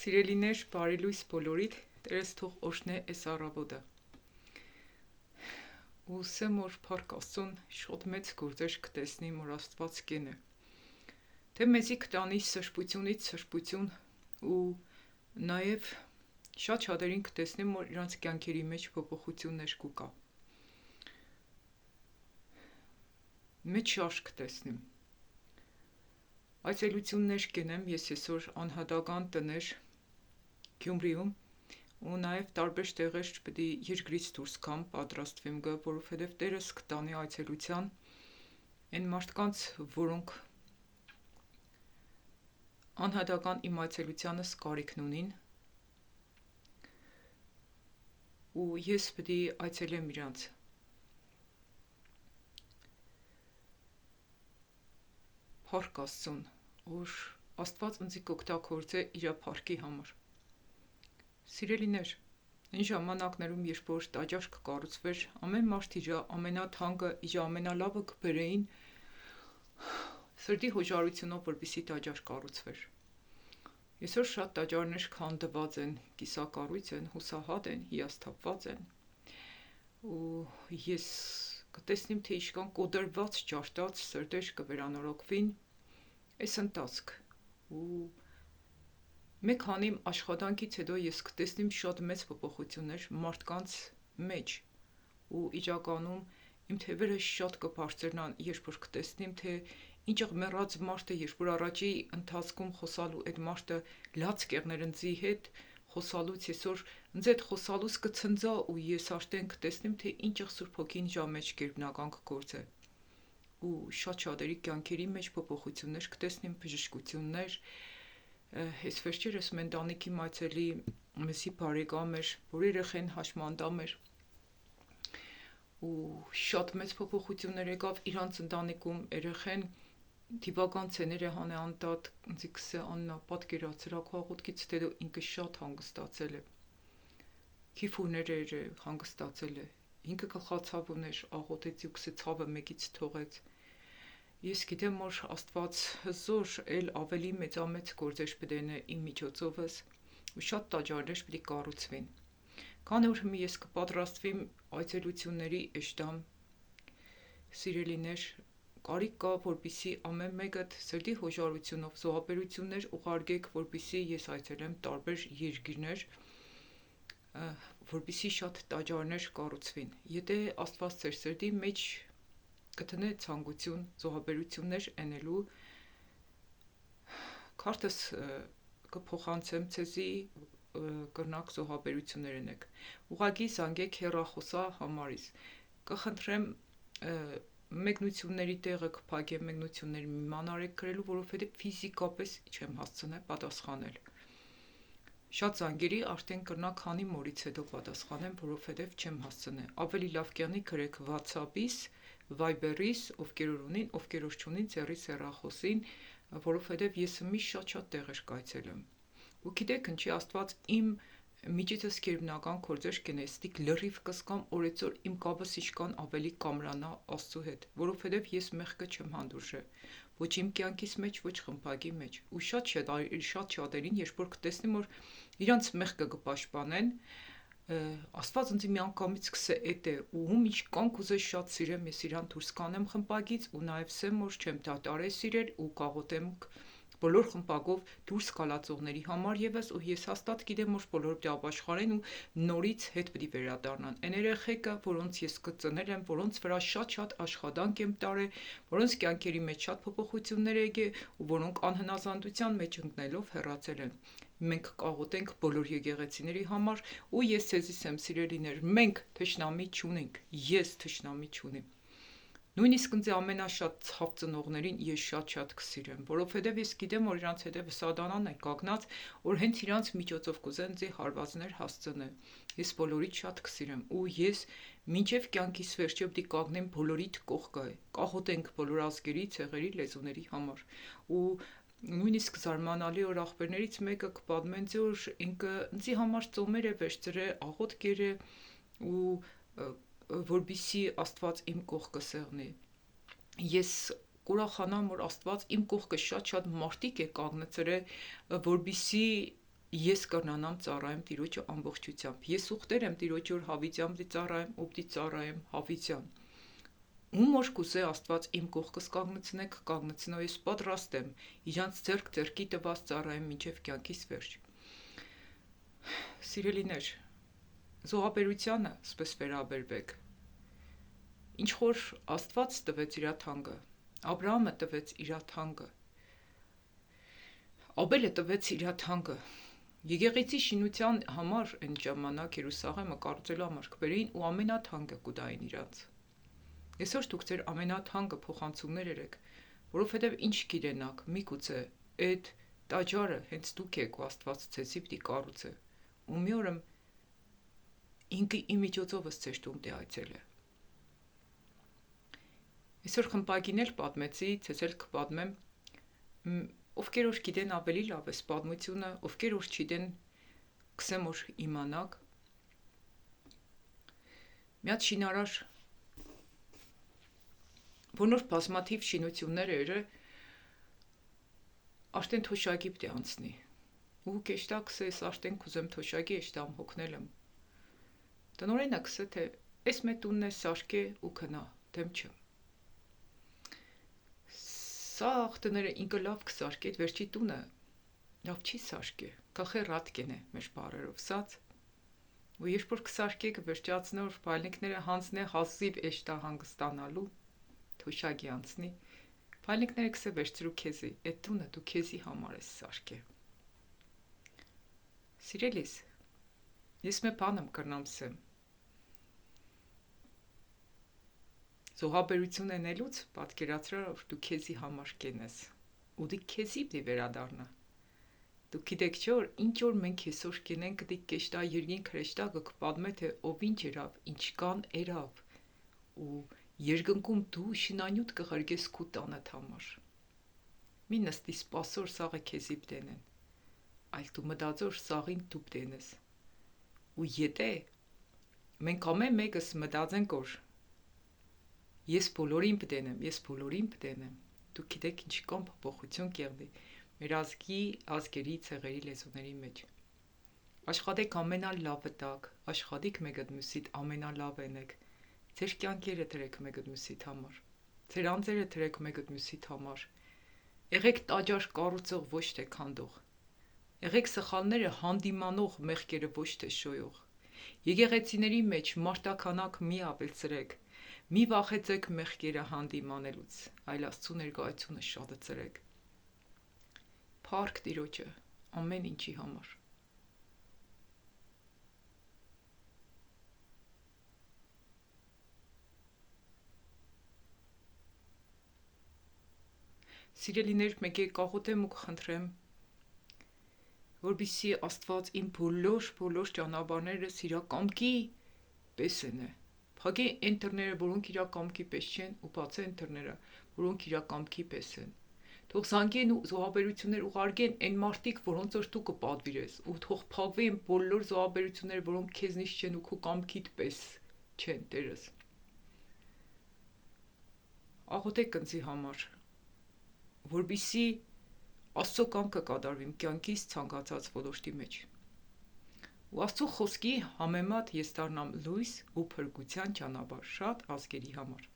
Սիրելիներ, բարի լույս բոլորիդ, Տերես թող օժնե այս առավոտը։ Ու սեմ որ փառք Աստծուն շատ մեծ գործեր կտեսնի, որ Աստված կենը։ Թե մեզի կտանի սրբությունից սրբություն ու նաև շատ շատերին կտեսնեմ, որ իրանց կյանքերի մեջ փոփոխություններ կուկա։ Մեծ շարժ կտեսնեմ։ Այցելություններ կենեմ ես այսօր անհատական տներ Գյումրիում ու նաև տարբեր տեղեր պետք է երկրից դուրս գամ, պատրաստվեմ գա, որովհետև Տերս կտանի այցելության այն մարդկանց, որոնք անհատական իմ այցելությանս կարիքն ունին ու ես պետք է այցելեմ իրանց։ Փառք Աստծուն, որ Աստված ինձ կօգտագործե իր փառքի համար։ Սիրելիներ, այն ժամանակներում, երբ որ տաճար կկառուցվեր, ամեն մարդ իր ամենաթանկը, իր ամենալավը կբերեին սրտի հոժարությունով, որպեսզի տաճար կառուցվեր։ Այսօր շատ տաճարներ քանդված են, կիսակառույց են, հուսահատ են, հիասթափված են։ Ու ես կտեսնեմ, թե ինչքան կոդրված ջարդած սրտեր կվերանորոգվին այս ընթացք ու մեկ քանի աշխատանքից հետո ես կտեսնեմ շատ մեծ փոփոխություններ մարդկանց մեջ ու իրականում իմ թևերը շատ կբարձրանան, երբ որ կտեսնեմ, թե ինչ մեռած մարդը, երբ որ առաջի ընթացքում խոսալու այդ մարդը լաց կեղներնձի հետ խոսալուց այսօր ինձ այդ խոսալուց կցնձա ու ես արդեն կտեսնեմ, թե ինչ Սուրբ Հոգին իրա մեջ գերբնական կգործե ու շատ-շատերի կյանքերի մեջ փոփոխություններ կտեսնեմ, բժշկություններ։ Այս վերջերս մեր ընտանիքի մայցելի մեզի բարեկամ էր, որ երեխեն հաշմանդամ էր ու շատ մեծ փոփոխություններ եկավ իրանց ընտանիքում, երեխեն դիվական ցեներ է հանեանտատ, ինձ Աննա պատկերացրա քո աղոթքից հետո ինքը շատ հանգստացել է։ Քիֆուրներ էր հանգստացել է։ Ինքը գլխացավ ուներ, աղոթեց ու ցավը մեկից թողեց։ Ես գիտեմ, որ Աստված հզոր էլ ավելի մեծամեծ գործեր պիտի իմ միջոցովս ու շատ տաճարներ պիտի կառուցվին։ Քանի որ հիմա ես կպատրաստվեմ այցելությունների էջտամ, սիրելիներ, կարիք կա, որպեսզի ամեն մեկդ սրտի հոժարությունով զոհաբերություններ ուղարկեք, որպեսզի ես այցելեմ տարբեր երկիրներ, որպեսզի շատ տաճարներ կառուցվին։ Եթե Աստված ձեր սրտի մեջ կտնե ցանկություն զոհաբերություններ անելու, քարտս կփոխանցեմ ցեզի կրնակ զոհաբերություններ ունեք։ Ուղղակի զանգեք հեռախոսա համարից։ Կխնդրեմ մեկնությունների տեղը կփակեմ, մեկնությունների մի ման արեք գրելու, որովհետև ֆիզիկապես չեմ հասցնե պատասխանել։ Շատ զանգերի արդեն կրնակ քանի մորից հետո պատասխանեմ, որովհետև չեմ հասցնե։ Ավելի լավ կյանի գրեք WhatsApp-ից, Viber-ից, ովքեր ունին, ովքեր չունին, ձեռիս հեռախոսին, որովհետև ես մի շատ տեղեր կայցելեմ։ Ու գիտեք ինչի, Աստված իմ միջիցս գերբնական գործեր կնե, ստիկ լրիվ կսկամ օրեցօր իմ կապս ինչքան ավելի կամրանա Աստծու հետ, որովհետև ես մեղքը չեմ հանդուրժե, ոչ իմ կյանքիս մեջ, ոչ խմբակի մեջ։ Ու շատ շատերին, երբ որ կտեսնեմ, որ իրանց մեղքը կպաշտպանեն, Աստված ինձ միանգամից կսե էդ է ու ում ինչքան կուզե շատ սիրեմ, ես իրան դուրս կանեմ խմբակից ու նաև սեմ որ չեմ դատարե սիրել ու կաղոթեմ բոլոր խմբակով դուրս գալածողների համար եւս ու ես հաստատ գիտեմ, որ բոլորը դա ապաշխարեն ու նորից հետ պիտի վերադառնան։ Այն երեխեքը, որոնց ես կծնել եմ, որոնց վրա շատ աշխատանք եմ տարել, որոնց կյանքերի մեջ շատ փոփոխություններ եկել ու որոնք անհնազանդության մեջ ընկնելով հեռացել են։ Մենք կաղոթենք բոլոր եկեղեցիների համար ու ես ցեզիս եմ սիրելիներ, մենք թշնամի չունենք, ես թշնամի չունեմ։ Նույնիսկ ինձ ամենաշատ ցավ ծնողներին ես շատ կսիրեմ, որովհետև ես գիտեմ, որ իրանց հետևը սատանան է կանգնած, որ հենց իրանց միջոցով կուզեն ձի հարվածներ հասցնել։ Ես բոլորիդ շատ կսիրեմ ու ես մինչև կյանքիս վերջը պիտի կանգնեմ բոլորիդ կողքը, կաղոթենք բոլոր ազգերի, ցեղերի, լեզուների համար։ Ու նույնիսկ զարմանալի որ ախպերներից մեկը կպատմեն, որ ինքը ինձի համար ծոմեր է վերցրել, աղոթքեր է ու որպեսզի Աստված իմ կողքը սեղնի։ Ես կուրախանամ, որ Աստված իմ կողքը շատ մարդիկ է կանգնեցրել, որպեսզի ես կրնանամ ծառայեմ Տիրոջը ամբողջությամբ։ Ես ուխտեր եմ Տիրոջը հավիտյան ծառայեմ, օպտի ծառայեմ հավիտյան։ Ում որ կուզե Աստված իմ կողքս կանգնեցնեք, կանգնեցնո, ես պատրաստ եմ իրանց ձեռքի տված ծառայեմ մինչև կյանքիս վերջ։ Սիրելիներ, զոհաբերությանը սպես վերաբերվեք։ Ինչ որ Աստված տվեց իր թանկը, Աբրահամը տվեց իր թանկը, Աբելը տվեց իր թանկը։ Եկեղեցի շինության համար այն ժամանակ Երուսաղեմը կառուցելու համար կբերեին ու ամենաթանկը կուտային իրանց։ Այսօր դուք ձեր ամենաթանկը փոխանցումներ երեք, որովհետև ինչ գիտենաք, միգուցե այդ տաճարը հենց դուք եք ու Աստված ցեցի պիտի կառուցե։ Ու մի օրը ինքը իմ միջոցովս ձեր տուն դե այցել է։ Այսօր խմբագին էլ պատմեցի, ցեցել կպատմեմ, ովքեր որ գիտեն ավելի լավ էս պատմությունը, ովքեր որ չգիտեն, կսեմ որ իմանաք։ Մի հատ շինարար, որնոր բազմաթիվ շինություններ էր, արդեն թոշակի պիտի անցնի։ Ու կեշտակ սես արդեն կուզեմ թոշակի էշտամ հոգնել եմ։ Տնօրենը կսե թե էս մեր տունն է սարքե ու քնա, դեմ չեմ։ Սա ախտները ինքը լավ կսարկե, այդ վերջի տունը լավ չի սարկե, կախե ռատկեն է մեր բարերով սած, ու երբ որ կսարկե կվերջացնե, որ պայլնիկները հանցնե հազիվ էշտա հանգստանալու, թոշակի անցնի, պայլնիկները կսե վերջրու քեզի, այդ տունը դու քեզի համար ես սարկե։ Սիրելիս, ես մե բան եմ կրնամ սեմ, զոհաբերություն ենելուց պատկերացրա, որ դու քեզի համար կենես, ու դի քեզի պիտի վերադառնա։ Դու գիտեք չէ, որ ինչ որ մենք այսօր կենենք, դի կեշտա երկին քրեշտակը կպատմե, թե ով ինչ երավ, ինչ կան երավ, ու երկնքում դու շինանյութ կղրգես քու տանդ համար։ Մի նստի սպասոր սաղը քեզի պտենեն, այլ դու մտածոր սաղին դու պտենես։ Ու եթե մենք ամեն մեկս մտածենք, որ ես բոլորին պտենեմ, դուք գիտեք ինչ կան փոփոխություն կեղնի մեր ազգի, ազգերի, ցեղերի, լեզուների մեջ։ Աշխատեք ամենալավը տակ, աշխատիկ մեկը մյուսիդ ամենալավ ենեք, ձեր կյանքերը դրեք մեկը մյուսիդ համար, ձեր անձերը դրեք մեկը մյուսիդ համար, եղեք տաճար կառուցող ոչ թե քանդող, եղեք սխալները հանդիմանող, մեղքերը ոչ թե շոյող, եկեղեցիների մեջ մարտաքանակ մի ապելցրեք, մի վախեցեք մեղքերը հանդիմանելուց, այլ Աստծո ներկայությունը շատացրեք։ Փառք Տիրոջը ամեն ինչի համար։ Սիրելիներ, մեկ կաղոթեմ ու կխնդրեմ, որպեսզի Աստված իմ բոլոր ճանապարհներս իր կամքի պես ընե։ Փակե ընտրները, որոնք իր կամքի պես չեն, ու բացե ընտրները, որոնք իր կամքի պես են։ Թող զանգեն ու զոհաբերություններ ուղարկեն այն մարդիկ, որոնց որ դու կպատվիրես, ու թող փակվեն բոլոր զոհաբերությունները, որոնք քեզնից չեն ու քո կամքիդ պես չեն, Տերս։ Աղոթեք ինձի համար, որպեսզի Աստծո կամքը կատարվի իմ կյանքից ցանկացած ոլորտի մեջ։ Ու Աստծո խոսքի համեմատ ես դառնամ լույս ու փրկության ճանապարհ շատ ազգերի համար։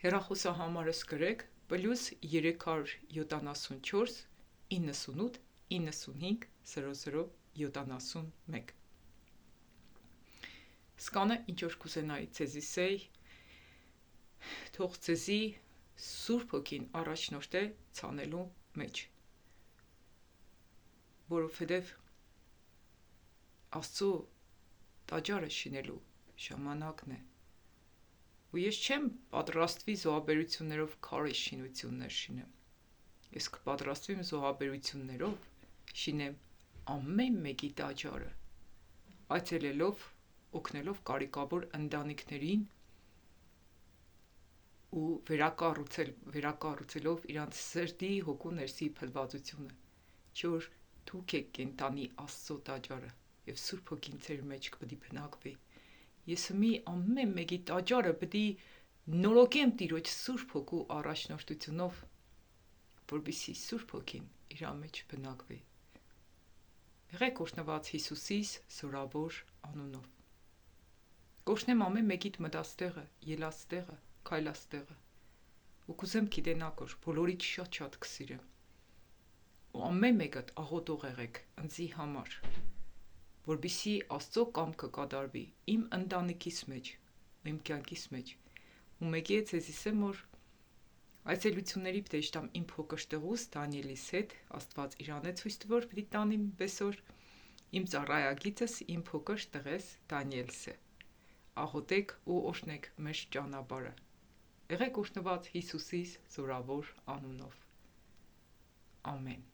Հեռախոսահամարս գրեք +374 98 95 0071։ Սկանը ինչ որ կուզենայի ցեզի սեյ, թող ցեզի Սուրբ Հոգին առաջնորդ է ցանելու մեջ, որովհետև Աստծո տաճարը շինելու ժամանակն է, ու ես չեմ պատրաստվի զոհաբերություններով քարի շինություններ շինեմ, ես կպատրաստվեմ զոհաբերություններով շինեմ ամեն մեկի տաճարը, այցելելով, օգնելով կարիքավոր ընտանիքներին ու վերակառուցելով իրանց սրտի հոգու ներսի փլվածությունը, չէ որ դուք եք կենտանի Աստծո տաճարը եւ Սուրբ Հոգին ձեր մեջ կպիտի բնակվի։ Ես մի ամեն մեկի տաճարը պիտի նորոգեմ Տիրոջ Սուրբ Հոգու առաջնորդությունով, որպեսզի Սուրբ Հոգին իր մեջ բնակվի։ Եղեք օրհնված Հիսուսիս զորավոր անունով։ Կօրհնեմ ամեն մեկիդ մտածտեղը, ելածտեղը, քայլածտեղը։ Ու կուզեմ գիտենաք, որ բոլորիդ շատ-շատ կսիրեմ։ Ու ամեն մեկդ աղոթող եղեք ինձի համար, որբիսի Աստծո կամքը կատարվի իմ ընտանիքիս մեջ, իմ կյանքիս մեջ։ Ու մեկի է ցեզի սեմ, որ այցելությունների պիտի շտամ իմ փոքր տղուս Դանիելիս հետ, Աստված իրան է ցույց տվոր պիտի տանիմ բեսօր, իմ ծառայագիծս իմ փոքր տղես Դանիելս է։ Աղոթեք ու օրհնեք մեր ճանապարհը։ Եղեք օրհնված Հիսուսիս զորավոր անունով։ Ամեն։